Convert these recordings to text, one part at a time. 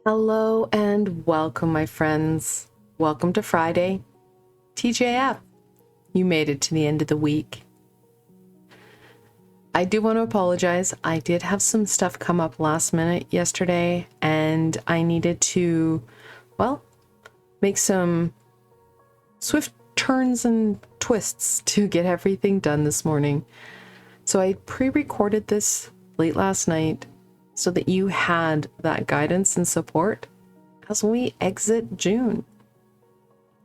Hello and welcome, my friends. Welcome to Friday. TJF, you made it to the end of the week. I do want to apologize. I did have some stuff come up last minute yesterday, and I needed to, make some swift turns and twists to get everything done this morning. So I pre-recorded this late last night so that you had that guidance and support as we exit June.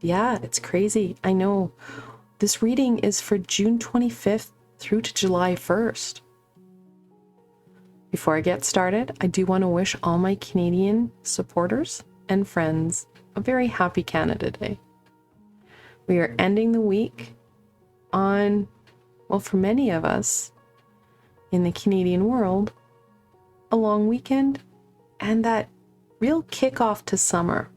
Yeah, it's crazy. I know. This reading is for June 25th through to July 1st. Before I get started, I do want to wish all my Canadian supporters and friends a very happy Canada Day. We are ending the week on, for many of us in the Canadian world, a long weekend and that real kickoff to summer.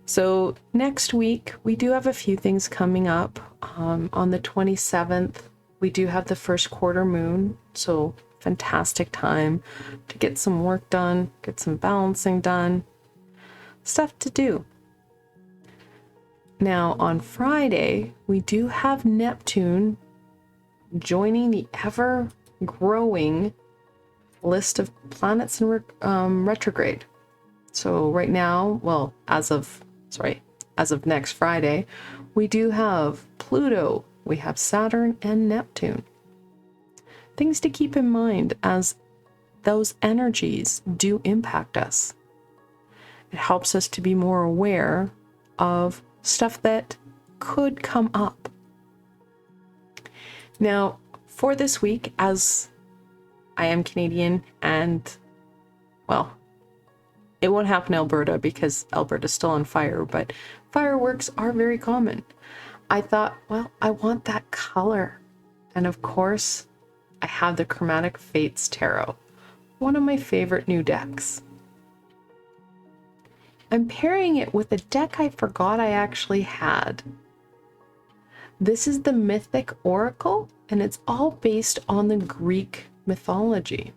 So next week, we do have a few things coming up. On the 27th, we do have the first quarter moon. So fantastic time to get some work done, get some balancing done, stuff to do. Now on Friday, we do have Neptune joining the ever-growing list of planets in retrograde. So right now, as of next Friday, we do have Pluto, we have Saturn and Neptune. Things to keep in mind as those energies do impact us. It helps us to be more aware of stuff that could come up. Now, for this week, as I am Canadian and, it won't happen in Alberta because Alberta's still on fire, but fireworks are very common. I thought, I want that color. And of course, I have the Chromatic Fates Tarot, one of my favorite new decks. I'm pairing it with a deck I forgot I actually had. This is the Mythic Oracle, and it's all based on the Greek mythology.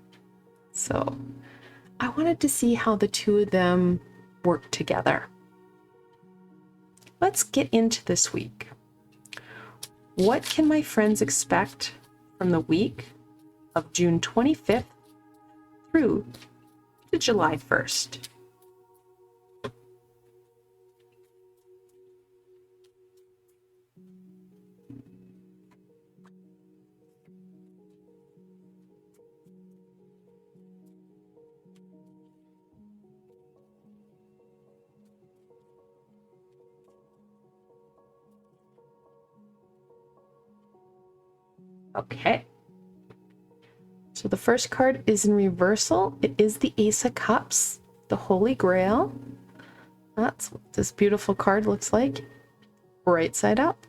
So I wanted to see how the two of them work together. Let's get into this week. What can my friends expect from the week of June 25th through to July 1st? Okay. So the first card is in reversal. It is the Ace of Cups, the Holy Grail. That's what this beautiful card looks like, right side up.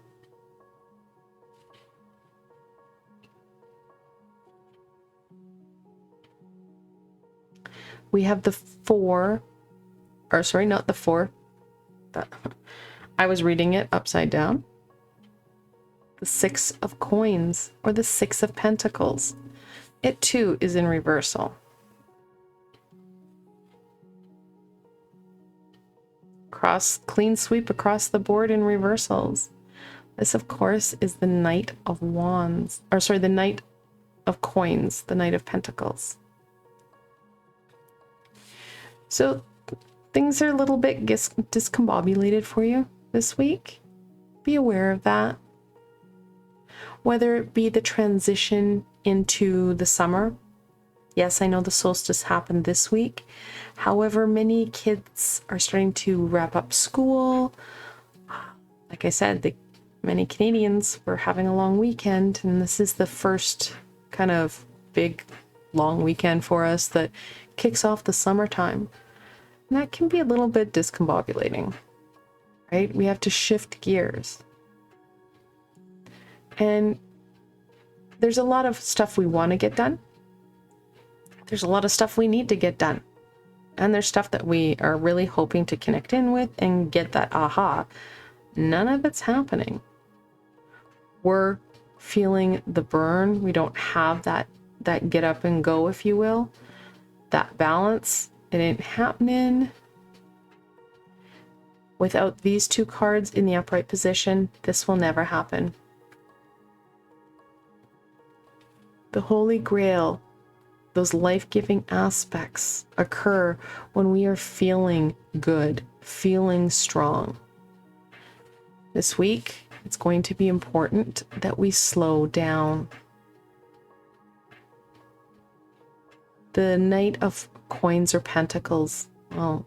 We have the I was reading it upside down. The Six of Coins, or the Six of Pentacles. It too is in reversal. Clean sweep across the board in reversals. This, of course, is the Knight of Wands, the Knight of Coins, the Knight of Pentacles. So things are a little bit discombobulated for you this week. Be aware of that. Whether it be the transition into the summer. Yes, I know the solstice happened this week. However, many kids are starting to wrap up school. Like I said, many Canadians were having a long weekend, and this is the first kind of big long weekend for us that kicks off the summertime. And that can be a little bit discombobulating, right? We have to shift gears. And there's a lot of stuff we want to get done. There's a lot of stuff we need to get done. And there's stuff that we are really hoping to connect in with and get that aha. None of it's happening. We're feeling the burn. We don't have that get up and go, if you will. That balance It ain't happening. Without these two cards in the upright position, this will never happen. The Holy Grail, those life-giving aspects occur when we are feeling good, feeling strong. This week, it's going to be important that we slow down. The Knight of Coins or Pentacles, well,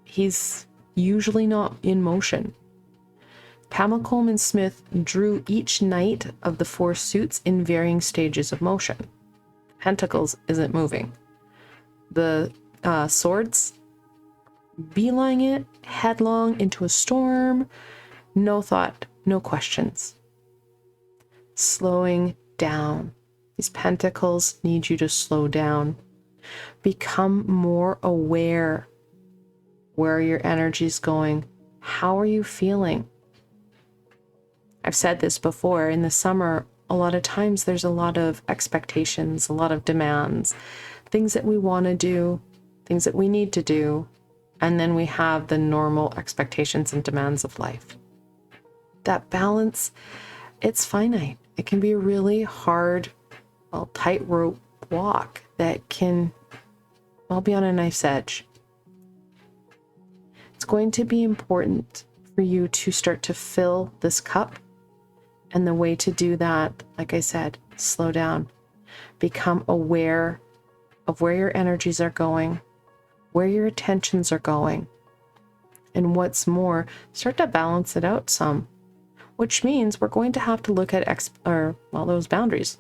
he's usually not in motion. Pamela Coleman Smith drew each knight of the four suits in varying stages of motion. Pentacles isn't moving. The swords, beeline it headlong into a storm, no thought, no questions. Slowing down. These pentacles need you to slow down. Become more aware where your energy's going. How are you feeling? I've said this before, in the summer, a lot of times there's a lot of expectations, a lot of demands, things that we want to do, things that we need to do, and then we have the normal expectations and demands of life. That balance, it's finite. It can be a really hard, well, tightrope walk that can, well, be on a knife's edge. It's going to be important for you to start to fill this cup. And the way to do that, like I said, slow down. Become aware of where your energies are going, where your attentions are going. And what's more, start to balance it out some. Which means we're going to have to look at those boundaries,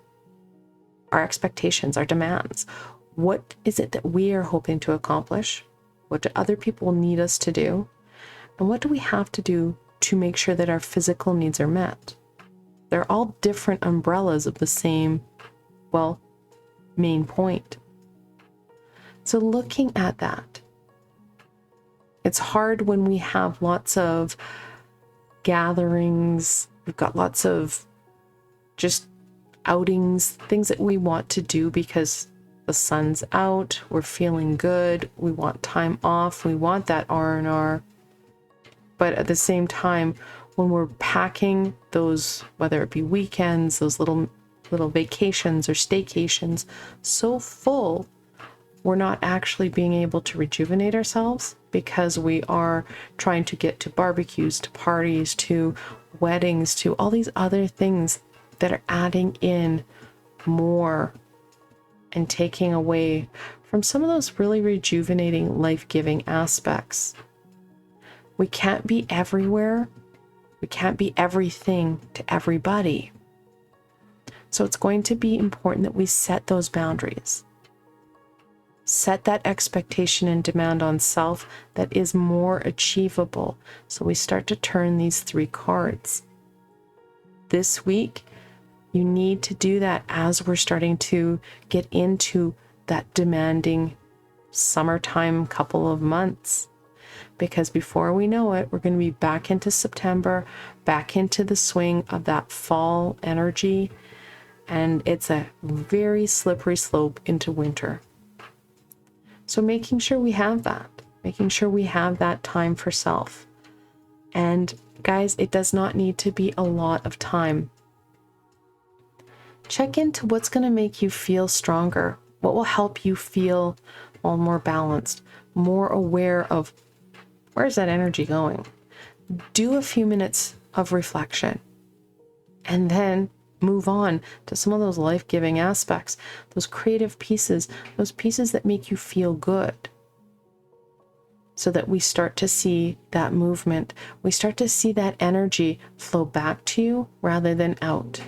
our expectations, our demands. What is it that we are hoping to accomplish? What do other people need us to do? And what do we have to do to make sure that our physical needs are met? They're all different umbrellas of the same, well, main point. So looking at that, it's hard when we have lots of gatherings, we've got lots of just outings, things that we want to do because the sun's out, we're feeling good, we want time off, we want that R&R. But at the same time, when we're packing those, whether it be weekends, those little vacations or staycations, so full, we're not actually being able to rejuvenate ourselves because we are trying to get to barbecues, to parties, to weddings, to all these other things that are adding in more and taking away from some of those really rejuvenating, life-giving aspects. We can't be everywhere. We can't be everything to everybody. So it's going to be important that we set those boundaries. Set that expectation and demand on self that is more achievable. So we start to turn these three cards. This week, you need to do that as we're starting to get into that demanding summertime couple of months. Because before we know it, we're going to be back into September, back into the swing of that fall energy. And it's a very slippery slope into winter. So making sure we have that time for self. And guys, it does not need to be a lot of time. Check into what's going to make you feel stronger. What will help you feel more balanced, more aware of where's that energy going? Do a few minutes of reflection and then move on to some of those life-giving aspects, those creative pieces, those pieces that make you feel good. So that we start to see that movement, we start to see that energy flow back to you rather than out.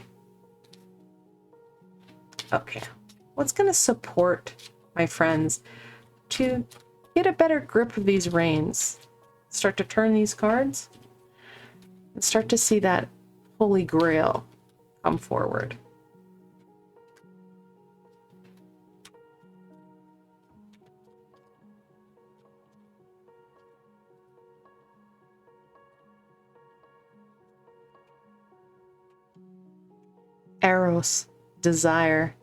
Okay, what's going to support my friends to get a better grip of these reins? Start to turn these cards and start to see that Holy Grail come forward. Eros, desire.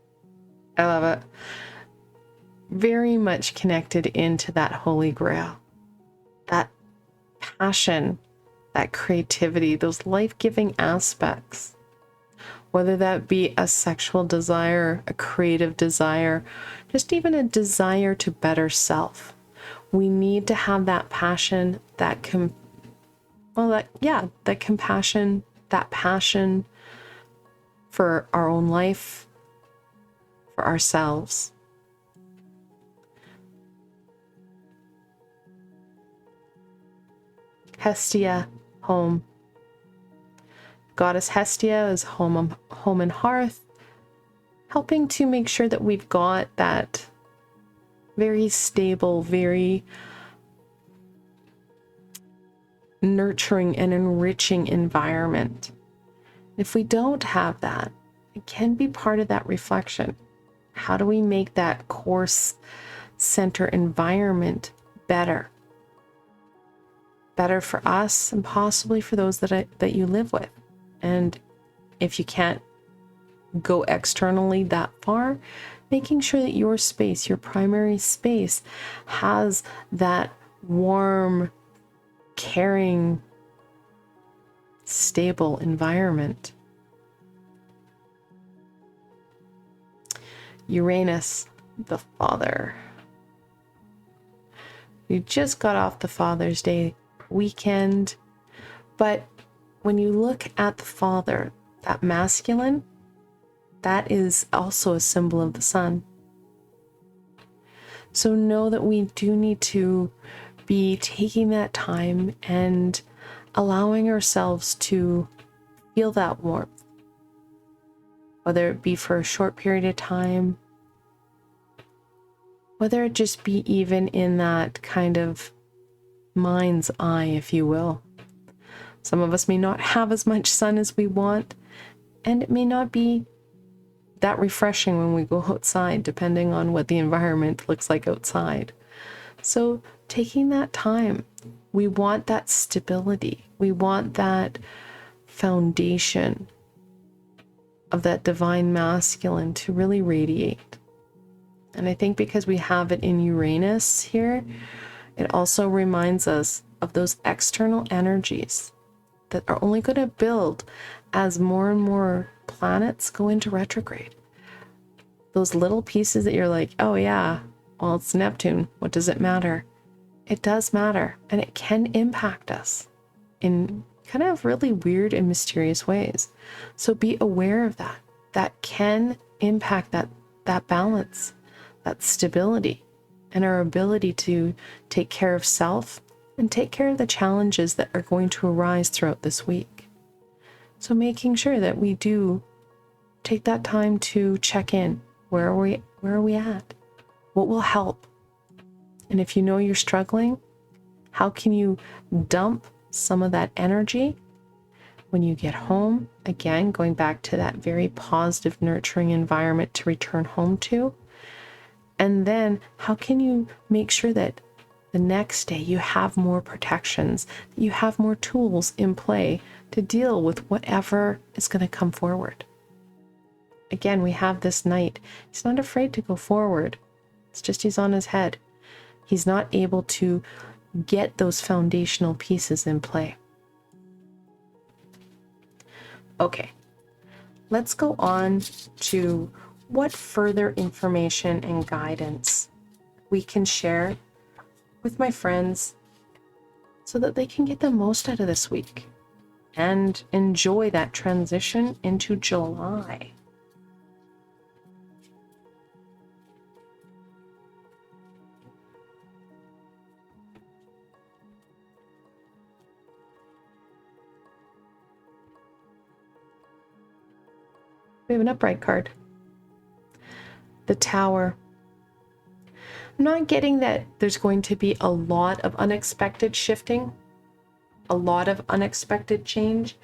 I love it. very much connected into that Holy Grail, that passion, that creativity, those life-giving aspects, whether that be a sexual desire, a creative desire, just even a desire to better self. We need to have that passion, that compassion, that passion for our own life, for ourselves. Hestia, home. Goddess Hestia is home and hearth, helping to make sure that we've got that very stable, very nurturing and enriching environment. If we don't have that, it can be part of that reflection. How do we make that core center environment better? Better for us and possibly for those that you live with. And if you can't go externally that far, making sure that your space, your primary space, has that warm, caring, stable environment. Uranus, the father. We just got off the Father's Day weekend, but when you look at the father, that masculine, that is also a symbol of the sun. So know that we do need to be taking that time and allowing ourselves to feel that warmth, whether it be for a short period of time, whether it just be even in that kind of mind's eye, if you will. Some of us may not have as much sun as we want, and it may not be that refreshing when we go outside, depending on what the environment looks like outside. So taking that time, we want that stability. We want that foundation of that divine masculine to really radiate. And I think because we have it in Uranus here, it also reminds us of those external energies that are only going to build as more and more planets go into retrograde. Those little pieces that you're like, oh yeah, well, it's Neptune. What does it matter? It does matter, and it can impact us in kind of really weird and mysterious ways. So be aware of that. That can impact that balance, that stability, and our ability to take care of self and take care of the challenges that are going to arise throughout this week. So making sure that we do take that time to check in. Where are we at? What will help? And if you know you're struggling, how can you dump some of that energy when you get home? Again, going back to that very positive, nurturing environment to return home to. And then how can you make sure that the next day you have more protections, you have more tools in play to deal with whatever is going to come forward? Again, we have this knight. He's not afraid to go forward. It's just he's on his head. He's not able to get those foundational pieces in play. Okay, let's go on to what further information and guidance we can share with my friends so that they can get the most out of this week and enjoy that transition into July. We have an upright card. The Tower. I'm not getting that there's going to be a lot of unexpected shifting, a lot of unexpected change,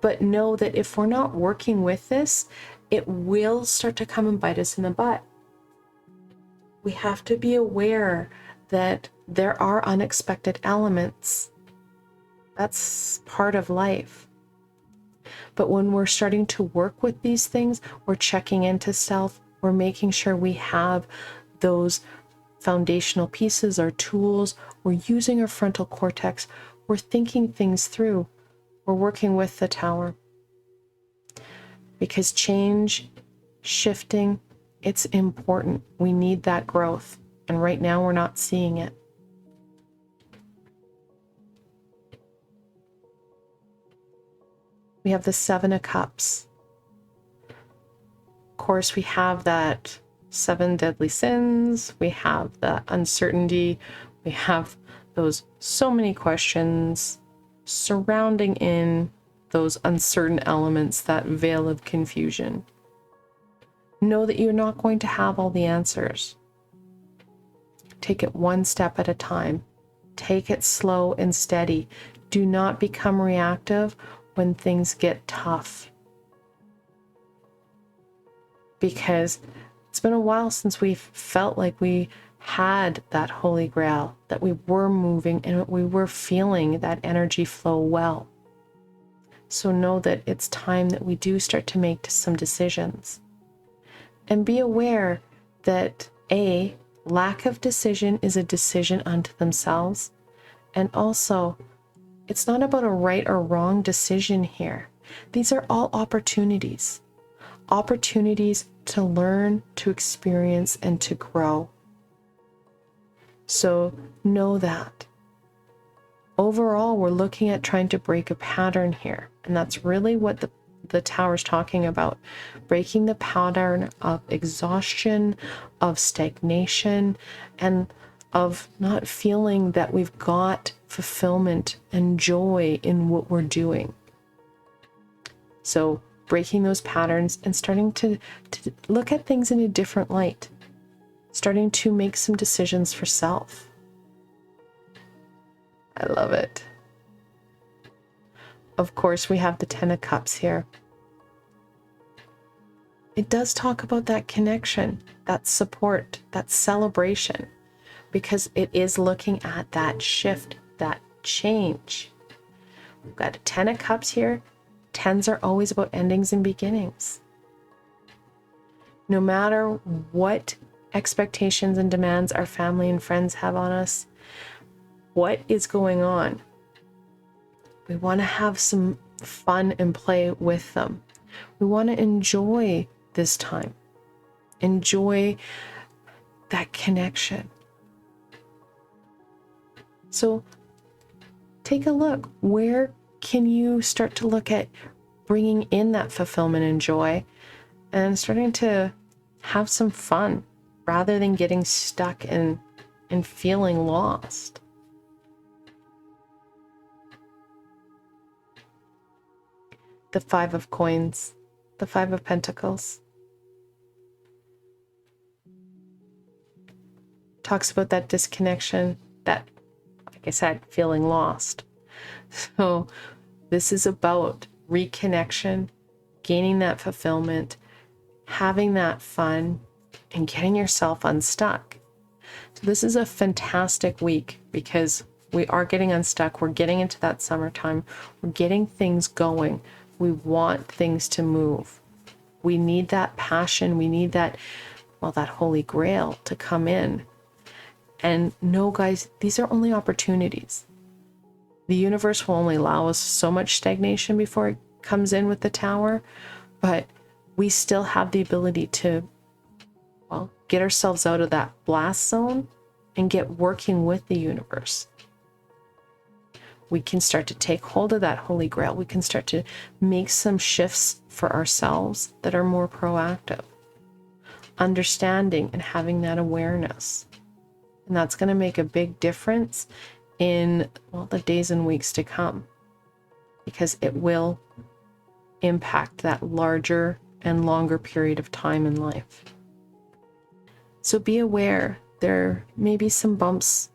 but know that if we're not working with this, it will start to come and bite us in the butt. We have to be aware that there are unexpected elements. That's part of life. But when we're starting to work with these things, we're checking into self, we're making sure we have those foundational pieces, our tools, we're using our frontal cortex, we're thinking things through, we're working with the tower. Because change, shifting, it's important. We need that growth. And right now we're not seeing it. We have the Seven of Cups. Of course, we have that 7 deadly sins. We have the uncertainty. We have those so many questions surrounding in those uncertain elements, that veil of confusion. Know that you're not going to have all the answers. Take it one step at a time. Take it slow and steady. Do not become reactive when things get tough. Because it's been a while since we've felt like we had that holy grail, that we were moving and we were feeling that energy flow well. So know that it's time that we do start to make some decisions. And be aware that lack of decision is a decision unto themselves. And also, it's not about a right or wrong decision here. These are all opportunities. Opportunities to learn, to experience, and to grow. So know that. Overall, we're looking at trying to break a pattern here. And that's really what the tower's talking about. Breaking the pattern of exhaustion, of stagnation, and of not feeling that we've got fulfillment and joy in what we're doing. So breaking those patterns and starting to look at things in a different light. Starting to make some decisions for self. I love it. Of course, we have the 10 of Cups here. It does talk about that connection, that support, that celebration, because it is looking at that shift, that change. We've got a 10 of Cups here. 10s are always about endings and beginnings. No matter what expectations and demands our family and friends have on us, what is going on, we want to have some fun and play with them. We want to enjoy this time. Enjoy that connection. So take a look. Where can you start to look at bringing in that fulfillment and joy and starting to have some fun rather than getting stuck and feeling lost? The 5 of Coins, the 5 of Pentacles. Talks about that disconnection, that, like I said, feeling lost. So this is about reconnection, gaining that fulfillment, having that fun, and getting yourself unstuck. So this is a fantastic week because we are getting unstuck. We're getting into that summertime. We're getting things going. We want things to move. We need that passion. We need that, well, that holy grail to come in. And no, guys, these are only opportunities. The universe will only allow us so much stagnation before it comes in with the tower, but we still have the ability to, well, get ourselves out of that blast zone and get working with the universe. We can start to take hold of that holy grail. We can start to make some shifts for ourselves that are more proactive, understanding and having that awareness. And that's going to make a big difference in, well, the days and weeks to come, because it will impact that larger and longer period of time in life. So be aware, there may be some bumps,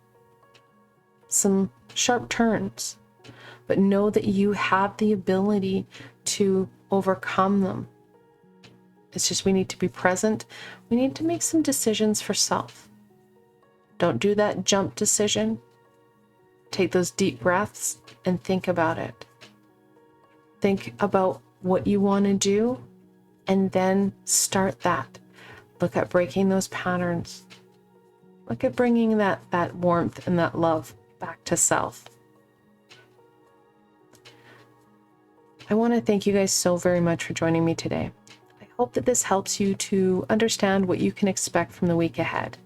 some sharp turns, but know that you have the ability to overcome them. It's just we need to be present. We need to make some decisions for self. Don't do that jump decision. Take those deep breaths and think about it. Think about what you want to do and then start that. Look at breaking those patterns. Look at bringing that warmth and that love back to self. I want to thank you guys so very much for joining me today. I hope that this helps you to understand what you can expect from the week ahead.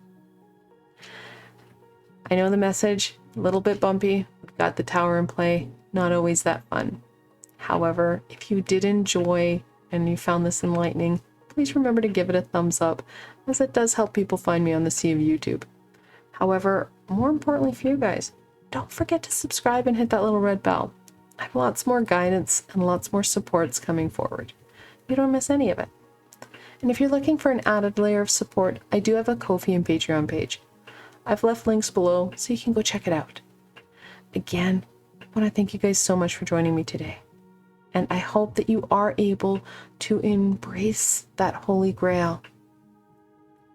I know the message, a little bit bumpy. We've got the tower in play, not always that fun. However, if you did enjoy and you found this enlightening, please remember to give it a thumbs up, as it does help people find me on the sea of YouTube. However, more importantly for you guys, don't forget to subscribe and hit that little red bell. I have lots more guidance and lots more supports coming forward. You don't miss any of it. And if you're looking for an added layer of support, I do have a Ko-fi and Patreon page. I've left links below so you can go check it out. Again, I want to thank you guys so much for joining me today. And I hope that you are able to embrace that holy grail.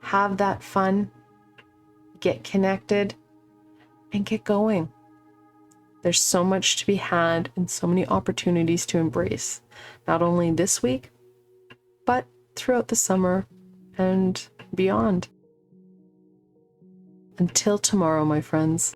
Have that fun, get connected, and get going. There's so much to be had and so many opportunities to embrace, not only this week, but throughout the summer and beyond. Until tomorrow, my friends.